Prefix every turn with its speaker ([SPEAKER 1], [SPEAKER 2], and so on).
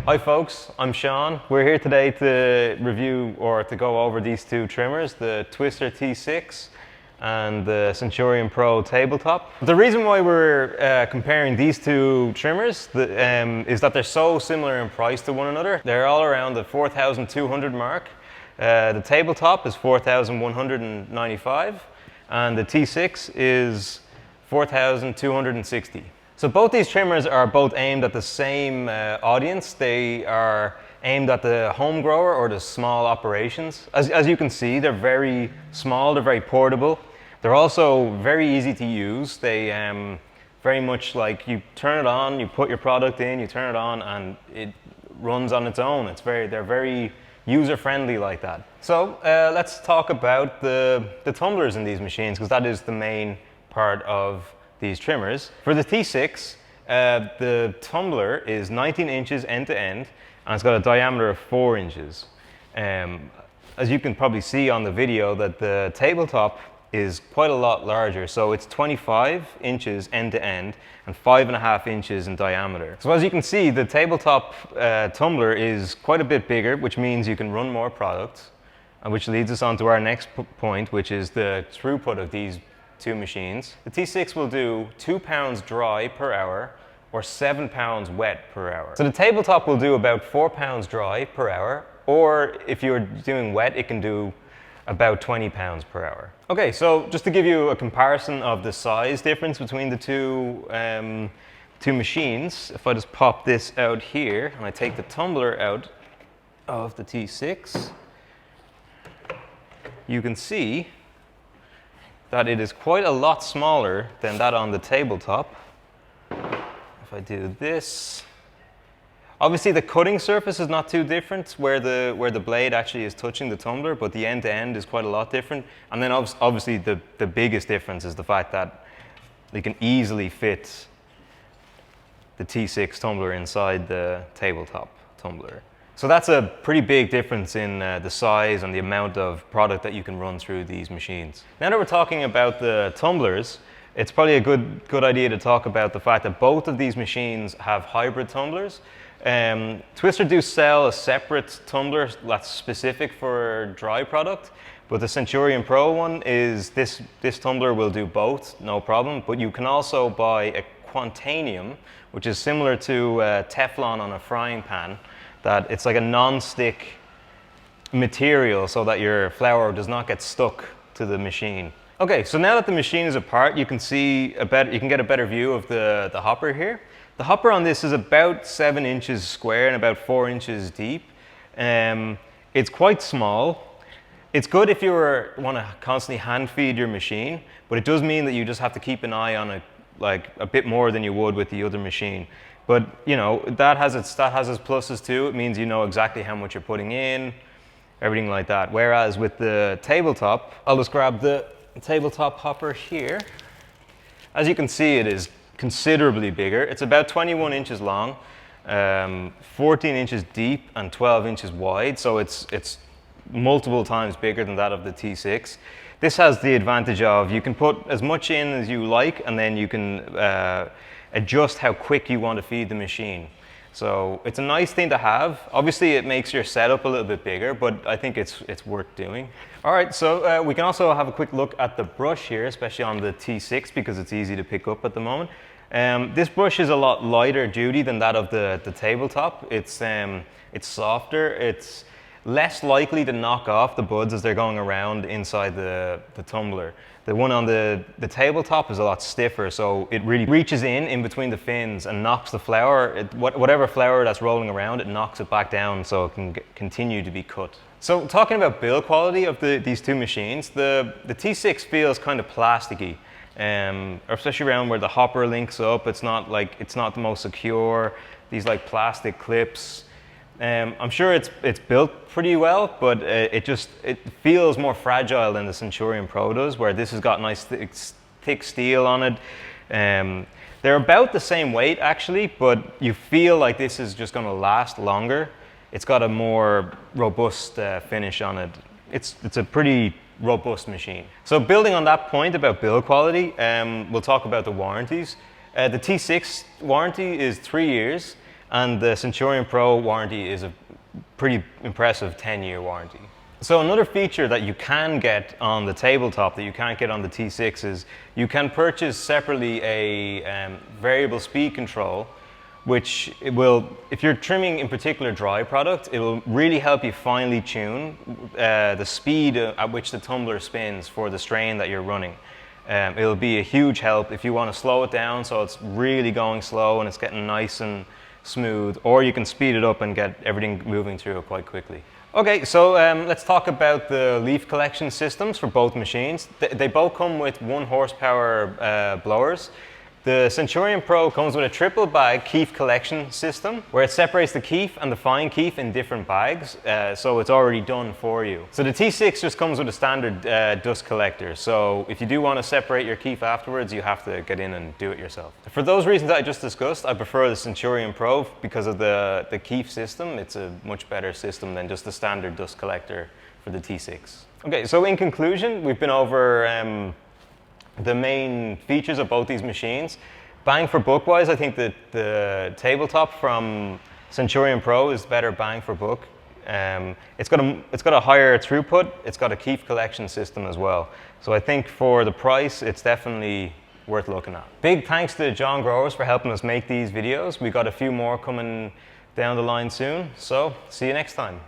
[SPEAKER 1] Hi folks, I'm Sean. We're here today to review or to go over these two trimmers, the Twister T6 and the Centurion Pro Tabletop. The reason why we're comparing these two trimmers is that they're so similar in price to one another. They're all around the 4,200 mark. The Tabletop is 4,195 and the T6 is 4,260. So both these trimmers are both aimed at the same audience. They are aimed at the home grower or the small operations. As you can see, they're very small, they're very portable. They're also very easy to use. They very much like you turn it on, you put your product in, you turn it on, and it runs on its own. They're very user-friendly like that. So let's talk about the tumblers in these machines, because that is the main part of these trimmers. For the T6, the tumbler is 19 inches end to end, and it's got a diameter of 4 inches. As you can probably see on the video, that the Tabletop is quite a lot larger. So it's 25 inches end to end and 5.5 inches in diameter. So as you can see, the Tabletop tumbler is quite a bit bigger, which means you can run more products, and which leads us on to our next point, which is the throughput of these two machines. The T6 will do 2 pounds dry per hour or 7 pounds wet per hour. So the Tabletop will do about 4 pounds dry per hour, or if you're doing wet, it can do about 20 pounds per hour. Okay, so just to give you a comparison of the size difference between the two machines, if I just pop this out here and I take the tumbler out of the T6, you can see that it is quite a lot smaller than that on the Tabletop. If I do this, obviously the cutting surface is not too different where the blade actually is touching the tumbler, but the end to end is quite a lot different. And then obviously the biggest difference is the fact that you can easily fit the T6 tumbler inside the Tabletop tumbler. So that's a pretty big difference in the size and the amount of product that you can run through these machines. Now that we're talking about the tumblers, it's probably a good idea to talk about the fact that both of these machines have hybrid tumblers. Twister do sell a separate tumbler that's specific for dry product, but the Centurion Pro one is this tumbler will do both, no problem. But you can also buy a Quantanium, which is similar to Teflon on a frying pan. That it's like a non-stick material so that your flour does not get stuck to the machine. Okay, so now that the machine is apart, you can see you can get a better view of the hopper here. The hopper on this is about 7 inches square and about 4 inches deep. It's quite small. It's good if you want to constantly hand feed your machine, but it does mean that you just have to keep an eye on it like a bit more than you would with the other machine. But you know, that has its pluses too. It means you know exactly how much you're putting in, everything like that. Whereas with the Tabletop, I'll just grab the Tabletop hopper here. As you can see, it is considerably bigger. It's about 21 inches long, 14 inches deep and 12 inches wide. So it's multiple times bigger than that of the T6. This has the advantage of you can put as much in as you like, and then you can adjust how quick you want to feed the machine. So it's a nice thing to have. Obviously it makes your setup a little bit bigger, but I think it's worth doing. All right, so we can also have a quick look at the brush here, especially on the T6, because it's easy to pick up at the moment. This brush is a lot lighter duty than that of the Tabletop. It's softer. It's less likely to knock off the buds as they're going around inside the tumbler. The one on the Tabletop is a lot stiffer, so it really reaches in between the fins and knocks the flour, whatever flour that's rolling around, it knocks it back down so it can continue to be cut. So talking about build quality of these two machines, the T6 feels kind of plasticky, especially around where the hopper links up. It's not the most secure. These like plastic clips. I'm sure it's built pretty well, but it feels more fragile than the Centurion Pro does, where this has got nice thick steel on it. They're about the same weight actually, but you feel like this is just going to last longer. It's got a more robust finish on it. It's a pretty robust machine. So building on that point about build quality, we'll talk about the warranties. The T6 warranty is 3 years, and the Centurion Pro warranty is a pretty impressive 10-year warranty. So another feature that you can get on the tabletop that you can't get on the T6 is you can purchase separately a variable speed control, which it will, if you're trimming in particular dry product, it will really help you finely tune the speed at which the tumbler spins for the strain that you're running. It'll be a huge help if you want to slow it down so it's really going slow and it's getting nice and smooth, or you can speed it up and get everything moving through it quite quickly. Okay, so let's talk about the leaf collection systems for both machines. They both come with 1 horsepower blowers. The Centurion Pro comes with a triple bag keef collection system where it separates the keef and the fine keef in different bags, so it's already done for you. So the T6 just comes with a standard dust collector, so if you do want to separate your keef afterwards, you have to get in and do it yourself. For those reasons that I just discussed, I prefer the Centurion Pro because of the keef system. It's a much better system than just the standard dust collector for the T6. Okay, so in conclusion, we've been over the main features of both these machines. Bang for buck wise, I think that the tabletop from Centurion Pro is better bang for buck. It's got a higher throughput, it's got a keef collection system as well. So I think for the price, it's definitely worth looking at. Big thanks to John Growers for helping us make these videos. We got a few more coming down the line soon, so see you next time.